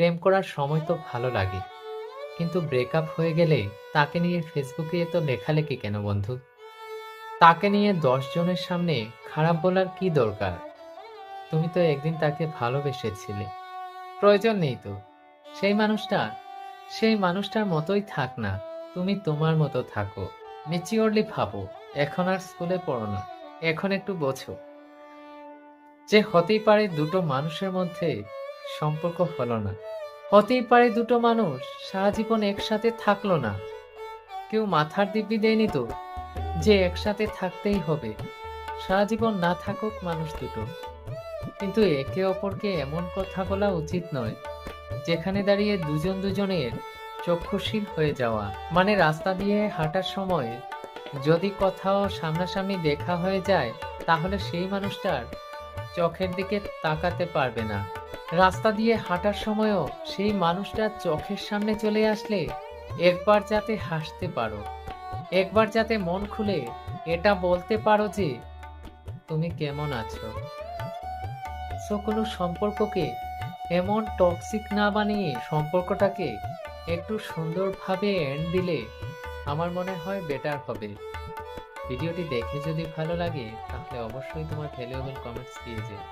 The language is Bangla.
প্রেম করার সময় তো ভালো লাগে, কিন্তু ব্রেকআপ হয়ে গেলে তাকে নিয়ে ফেসবুকে এত লেখালেখি কেন বন্ধু? তাকে নিয়ে 10 জনের সামনে খারাপ বলার কি দরকার? তুমি তো একদিন তাকে ভালোবেসেছিলে। প্রয়োজন নেই তো। সেই মানুষটা সেই মানুষটার মতোই থাক না। তুমি তোমার মতো থাকো। ম্যাচিওরলি ভাবো। এখন আর স্কুলে পড়ো না। এখন একটু বোঝো যে হতেই পারে দুটো মানুষের মধ্যে সম্পর্ক হলো না। হতেই পারে দুটো মানুষ সারা জীবন একসাথে থাকলো না। কেউ মাথার দিব্যি দেয়নি তো যে একসাথে থাকতেই হবে। সারা জীবন না থাকুক মানুষ দুটো। কিন্তু একে অপরকে এমন কথা বলা উচিত নয় যেখানে দাঁড়িয়ে দুজন দুজনের চক্ষুশীল হয়ে যাওয়া। মানে রাস্তা দিয়ে হাঁটার সময় যদি কোথাও সামনাসামনি দেখা হয়ে যায়, তাহলে সেই মানুষটার চোখের দিকে তাকাতে পারবে না। রাস্তা দিয়ে হাঁটার সময়ও সেই মানুষটার চোখের সামনে চলে আসলে একবার যাতে হাসতে পারো, একবার যাতে মন খুলে এটা বলতে পারো যে তুমি কেমন আছো। কোনো সম্পর্ককে এমন টক্সিক না বানিয়ে সম্পর্কটাকে একটু সুন্দরভাবে এন্ড দিলে আমার মনে হয় বেটার হবে। ভিডিওটি দেখে যদি ভালো লাগে তাহলে অবশ্যই তোমার ভ্যালুয়েবল কমেন্টস দিয়ে যেও।